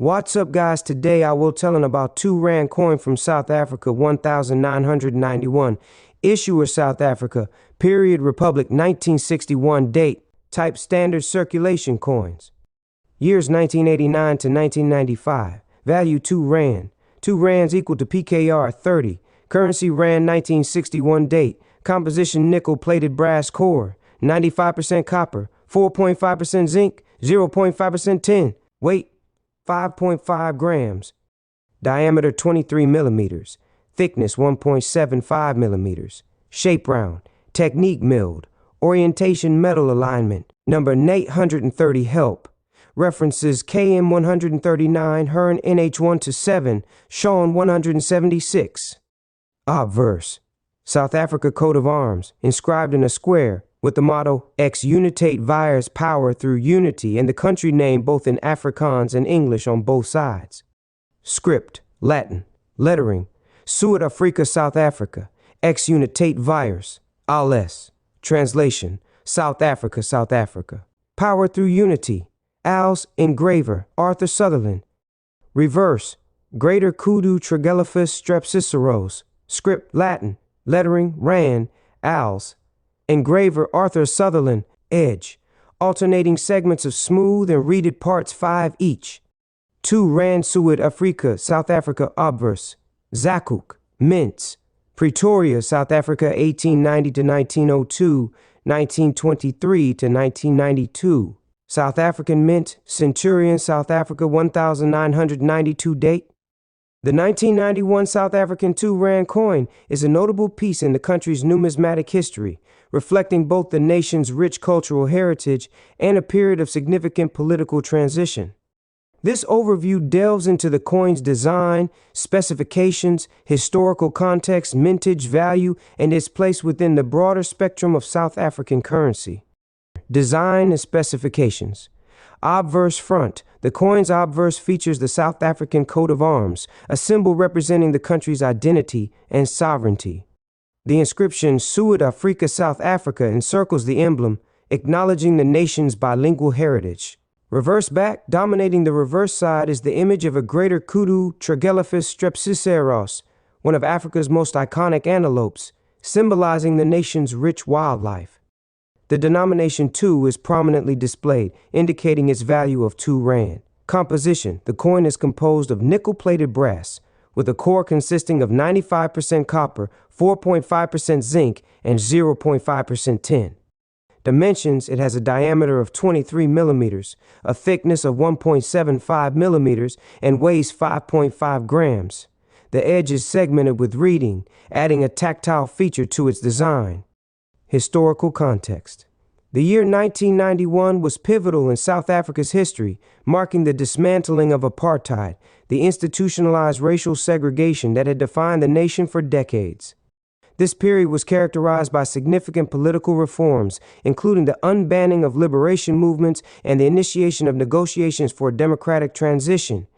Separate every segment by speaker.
Speaker 1: What's up, guys? Today I will telling about 2 rand coin from South Africa, 1991. Issuer South Africa, period Republic 1961, date, type standard circulation coins. Years 1989 to 1995, value 2 rand. 2 rands equal to PKR 30. Currency rand 1961, date, composition nickel plated brass core, 95% copper, 4.5% zinc, 0.5% tin, weight 5.5 grams, diameter 23 millimeters, thickness 1.75 millimeters, shape round, technique milled, orientation metal alignment, number 830 help, references KM 139, Hearn NH 1-7, Sean 176. Obverse, South Africa coat of arms, inscribed in a square, with the motto, Ex unitate vires power through unity, and the country name both in Afrikaans and English on both sides. Script, Latin, lettering, Suid-Afrika, South Africa, Ex unitate vires, alles. Translation, South Africa, South Africa. Power through unity, als, engraver, Arthur Sutherland. Reverse, Greater Kudu Trigelaphus strepsiceros. Script, Latin, lettering, rand, als. Engraver Arthur Sutherland, edge, alternating segments of smooth and reeded parts 5 each. 2 rand Suid-Afrika, South Africa, obverse, zakkoek, mints, Pretoria, South Africa, 1890 to 1902, 1923 to 1992. South African mint, Centurion, South Africa, 1992, date. The 1991 South African 2 rand coin is a notable piece in the country's numismatic history, reflecting both the nation's rich cultural heritage and a period of significant political transition. This overview delves into the coin's design, specifications, historical context, mintage value, and its place within the broader spectrum of South African currency. Design and specifications. Obverse front. The coin's obverse features the South African coat of arms, a symbol representing the country's identity and sovereignty. The inscription Suid-Afrika, South Africa encircles the emblem, acknowledging the nation's bilingual heritage. Reverse back, dominating the reverse side, is the image of a Greater Kudu Trigelaphus strepsiceros, one of Africa's most iconic antelopes, symbolizing the nation's rich wildlife. The denomination 2 is prominently displayed, indicating its value of 2 rand. Composition. The coin is composed of nickel-plated brass, with a core consisting of 95% copper, 4.5% zinc, and 0.5% tin. Dimensions. It has a diameter of 23 millimeters, a thickness of 1.75 millimeters, and weighs 5.5 grams. The edge is segmented with reeding, adding a tactile feature to its design. Historical context. The year 1991 was pivotal in South Africa's history, marking the dismantling of apartheid, the institutionalized racial segregation that had defined the nation for decades. This period was characterized by significant political reforms, including the unbanning of liberation movements and the initiation of negotiations for a democratic transition.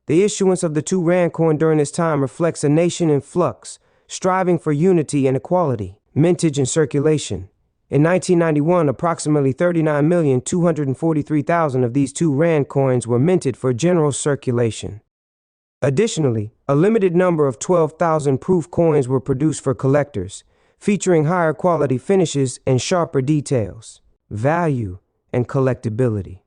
Speaker 1: The issuance of the 2 rand coin during this time reflects a nation in flux, striving for unity and equality. Mintage and circulation. In 1991, approximately 39,243,000 of these 2 rand coins were minted for general circulation. Additionally, a limited number of 12,000 proof coins were produced for collectors, featuring higher quality finishes and sharper details. Value and collectibility.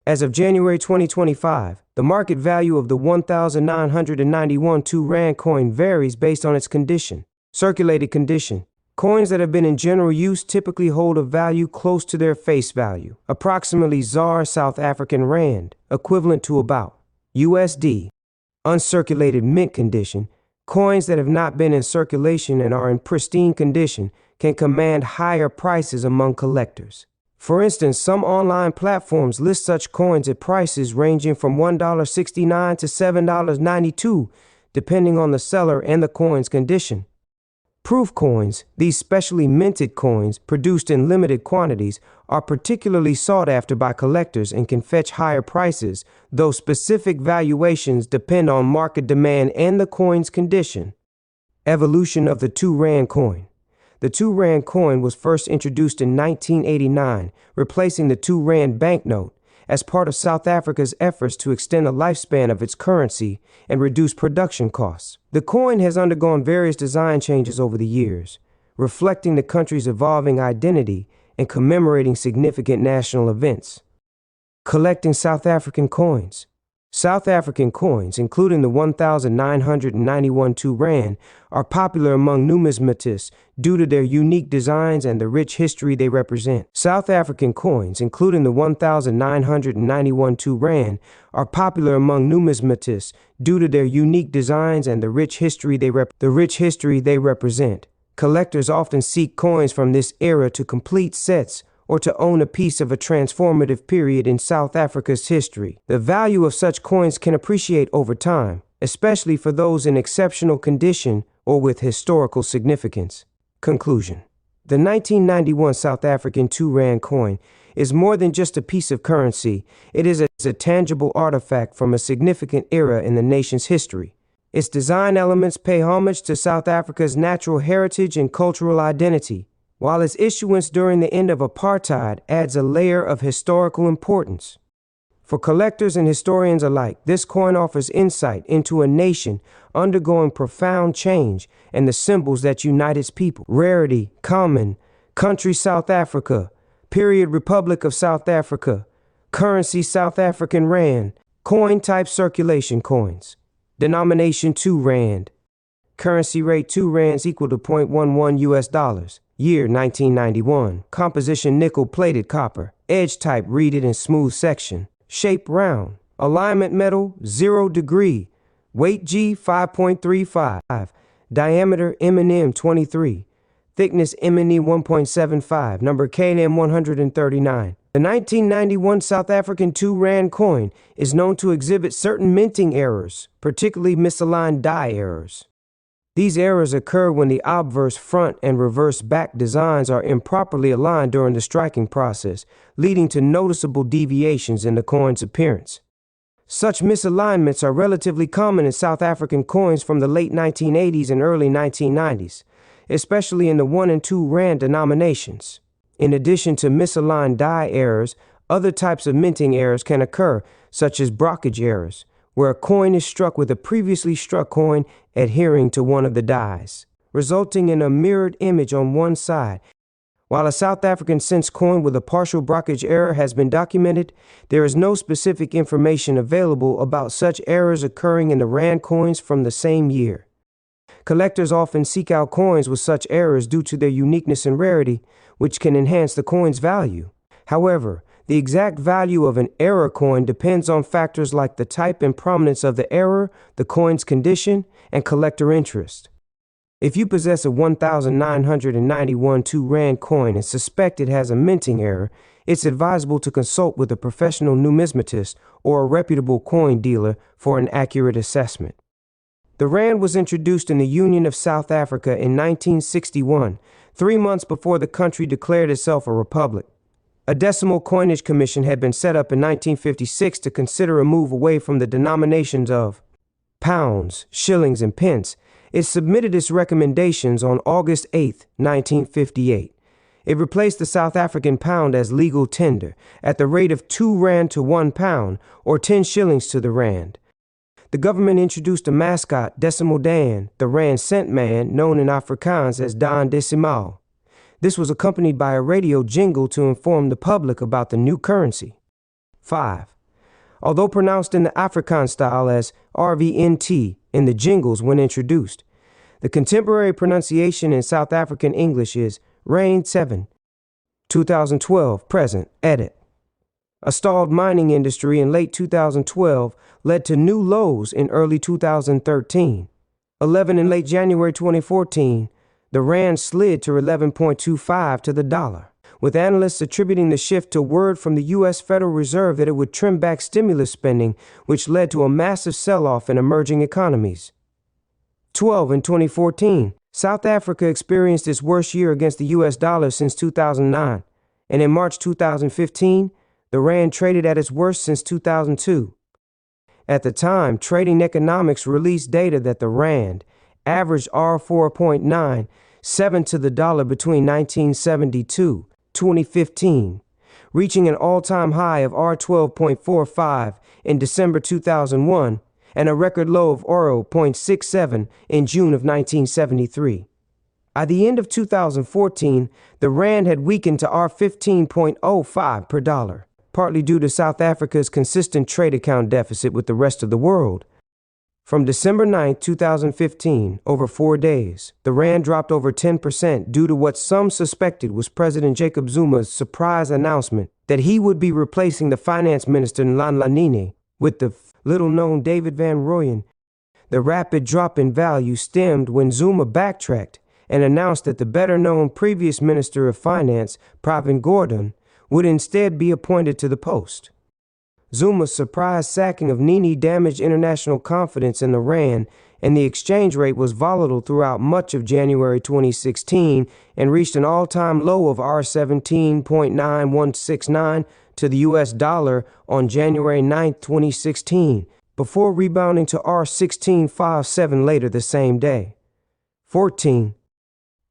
Speaker 1: As of January 2025, the market value of the 1991 2 rand coin varies based on its condition. Circulated condition. Coins that have been in general use typically hold a value close to their face value, approximately ZAR South African Rand, equivalent to about USD. Uncirculated mint condition. Coins that have not been in circulation and are in pristine condition can command higher prices among collectors. For instance, some online platforms list such coins at prices ranging from $1.69 to $7.92, depending on the seller and the coin's condition. Proof coins, these specially minted coins produced in limited quantities, are particularly sought after by collectors and can fetch higher prices, though specific valuations depend on market demand and the coin's condition. Evolution of the 2 rand coin. The 2 rand coin was first introduced in 1989, replacing the 2 rand banknote, as part of South Africa's efforts to extend the lifespan of its currency and reduce production costs. The coin has undergone various design changes over the years, reflecting the country's evolving identity and commemorating significant national events. Collecting South African coins. South African coins, including the 1,991 2 rand, are popular among numismatists due to their unique designs and the rich history they represent. South African coins, including the 1,991 2 rand, are popular among numismatists due to their unique designs and the rich history they represent. Collectors often seek coins from this era to complete sets or to own a piece of a transformative period in South Africa's history. The value of such coins can appreciate over time, especially for those in exceptional condition or with historical significance. Conclusion. The 1991 South African 2 rand coin is more than just a piece of currency. It is a tangible artifact from a significant era in the nation's history. Its design elements pay homage to South Africa's natural heritage and cultural identity, while its issuance during the end of apartheid adds a layer of historical importance. For collectors and historians alike, this coin offers insight into a nation undergoing profound change and the symbols that unite its people. Rarity, common, country South Africa, period Republic of South Africa, currency South African rand, coin type circulation coins, denomination 2 rand, currency rate 2 rands equal to 0.11 US dollars. Year 1991. Composition nickel-plated copper. Edge type reeded and smooth section. Shape round. Alignment metal 0 degree. Weight G 5.35. Diameter M&M 23. Thickness M&E 1.75. Number KM 139. The 1991 South African 2 rand coin is known to exhibit certain minting errors, particularly misaligned die errors. These errors occur when the obverse front and reverse back designs are improperly aligned during the striking process, leading to noticeable deviations in the coin's appearance. Such misalignments are relatively common in South African coins from the late 1980s and early 1990s, especially in the 1 and 2 rand denominations. In addition to misaligned die errors, other types of minting errors can occur, such as blockage errors, where a coin is struck with a previously struck coin adhering to one of the dies, resulting in a mirrored image on one side. While a South African cents coin with a partial blockage error has been documented, there is no specific information available about such errors occurring in the rand coins from the same year. Collectors often seek out coins with such errors due to their uniqueness and rarity, which can enhance the coin's value. However, the exact value of an error coin depends on factors like the type and prominence of the error, the coin's condition, and collector interest. If you possess a 1,991 2 rand coin and suspect it has a minting error, it's advisable to consult with a professional numismatist or a reputable coin dealer for an accurate assessment. The rand was introduced in the Union of South Africa in 1961, 3 months before the country declared itself a republic. A decimal coinage commission had been set up in 1956 to consider a move away from the denominations of pounds, shillings, and pence. It submitted its recommendations on August 8, 1958. It replaced the South African pound as legal tender at the rate of 2 rand to 1 pound or 10 shillings to the rand. The government introduced a mascot, Decimal Dan, the rand cent man, known in Afrikaans as Dan Decimaal. This was accompanied by a radio jingle to inform the public about the new currency. 5. Although pronounced in the Afrikaans style as RVNT in the jingles when introduced, the contemporary pronunciation in South African English is Rand 7. 2012, present, edit. A stalled mining industry in late 2012 led to new lows in early 2013. 11 in late January 2014, the rand slid to 11.25 to the dollar, with analysts attributing the shift to word from the U.S. Federal Reserve that it would trim back stimulus spending, which led to a massive sell-off in emerging economies. 12 in 2014, South Africa experienced its worst year against the U.S. dollar since 2009, and in March 2015, the rand traded at its worst since 2002. At the time, Trading Economics released data that the rand averaged R4.97 to the dollar between 1972 2015, reaching an all-time high of R12.45 in December 2001 and a record low of R0.67 in June of 1973. By the end of 2014, the rand had weakened to R15.05 per dollar, partly due to South Africa's consistent trade account deficit with the rest of the world. From December 9, 2015, over 4 days, the rand dropped over 10% due to what some suspected was President Jacob Zuma's surprise announcement that he would be replacing the finance minister Nlanhla with the little-known David Van Rooyen. The rapid drop in value stemmed when Zuma backtracked and announced that the better-known previous Minister of Finance, Pravin Gordhan, would instead be appointed to the post. Zuma's surprise sacking of Nini damaged international confidence in the rand, and the exchange rate was volatile throughout much of January 2016 and reached an all-time low of R17.9169 to the US dollar on January 9, 2016, before rebounding to R16.57 later the same day. 14.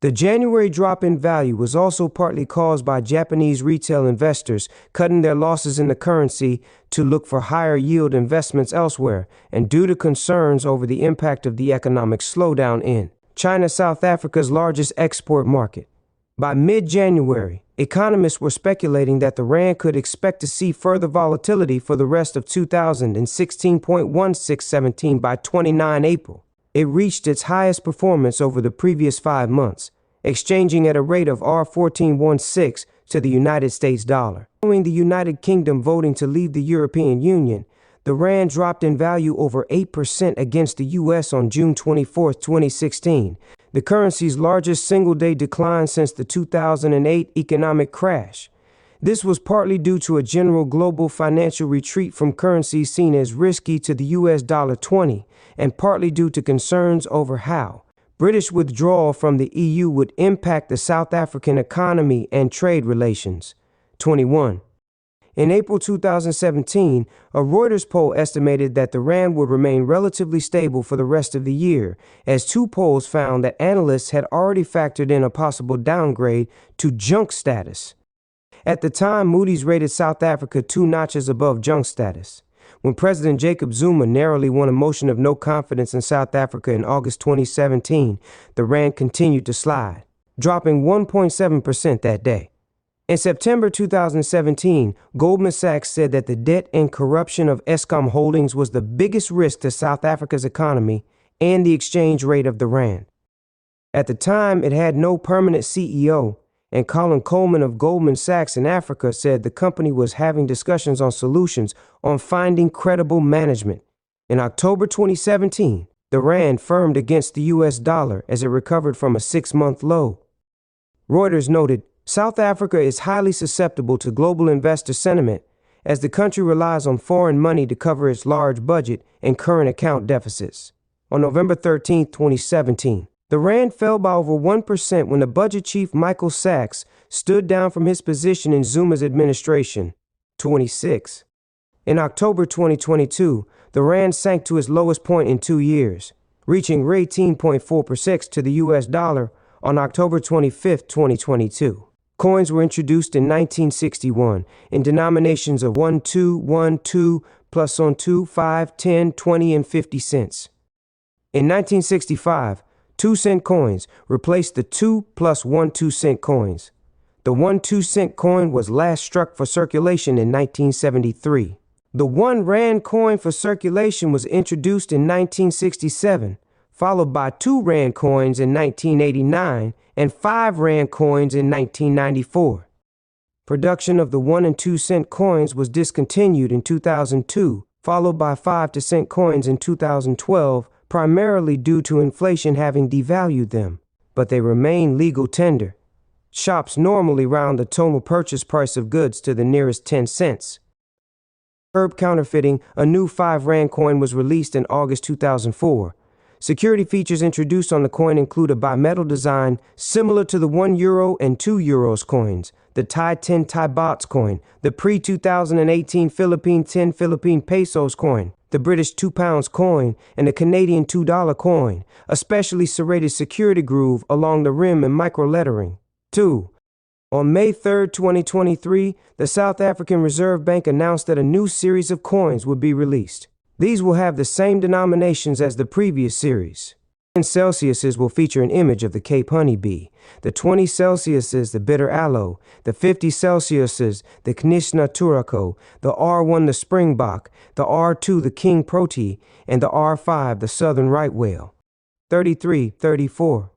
Speaker 1: The January drop in value was also partly caused by Japanese retail investors cutting their losses in the currency to look for higher yield investments elsewhere, and due to concerns over the impact of the economic slowdown in China, South Africa's largest export market. By mid-January, economists were speculating that the rand could expect to see further volatility for the rest of 2016.1617 by 29 April. It reached its highest performance over the previous 5 months, exchanging at a rate of R14.16 to the United States dollar. Following the United Kingdom voting to leave the European Union, the rand dropped in value over 8% against the US on June 24, 2016, the currency's largest single-day decline since the 2008 economic crash. This was partly due to a general global financial retreat from currencies seen as risky to the US dollar 20, and partly due to concerns over how British withdrawal from the EU would impact the South African economy and trade relations. 21. In April 2017, a Reuters poll estimated that the rand would remain relatively stable for the rest of the year, as 2 polls found that analysts had already factored in a possible downgrade to junk status. At the time, Moody's rated South Africa 2 notches above junk status. When President Jacob Zuma narrowly won a motion of no confidence in South Africa in August 2017, the rand continued to slide, dropping 1.7% that day. In September 2017, Goldman Sachs said that the debt and corruption of Eskom Holdings was the biggest risk to South Africa's economy and the exchange rate of the rand. At the time, it had no permanent CEO, and Colin Coleman of Goldman Sachs in Africa said the company was having discussions on solutions on finding credible management. In October 2017, the rand firmed against the US dollar as it recovered from a 6-month low. Reuters noted, South Africa is highly susceptible to global investor sentiment, as the country relies on foreign money to cover its large budget and current account deficits. On November 13, 2017, the rand fell by over 1% when the budget chief Michael Sachs stood down from his position in Zuma's administration. 26. In October 2022, the rand sank to its lowest point in 2 years, reaching 18.4% to the US dollar on October 25, 2022. Coins were introduced in 1961 in denominations of 1, 2, 1, 2, plus on 2, 5, 10, 20, and 50 cents. In 1965, 2-cent coins replaced the 2 plus 1 2-cent coins. The 1 2-cent coin was last struck for circulation in 1973. The 1 rand coin for circulation was introduced in 1967, followed by 2 rand coins in 1989 and 5 rand coins in 1994. Production of the 1 and 2 cent coins was discontinued in 2002, followed by 5-cent coins in 2012, primarily due to inflation having devalued them, but they remain legal tender. Shops normally round the total purchase price of goods to the nearest 10 cents. Herb counterfeiting, a new 5 rand coin was released in August 2004. Security features introduced on the coin include a bimetal design similar to the €1 and €2 coins, the Thai 10 Thai bahts coin, the pre-2018 Philippine 10 Philippine pesos coin, the British £2 coin, and the Canadian $2 coin, a specially serrated security groove along the rim and micro-lettering. 2. On May 3, 2023, the South African Reserve Bank announced that a new series of coins would be released. These will have the same denominations as the previous series. 10 Celsiuses will feature an image of the Cape honeybee, the 20 Celsiuses the bitter aloe, the 50 Celsiuses the Knishna Turako, the R1 the springbok, the R2 the king protee, and the R5 the southern right whale. 33, 34.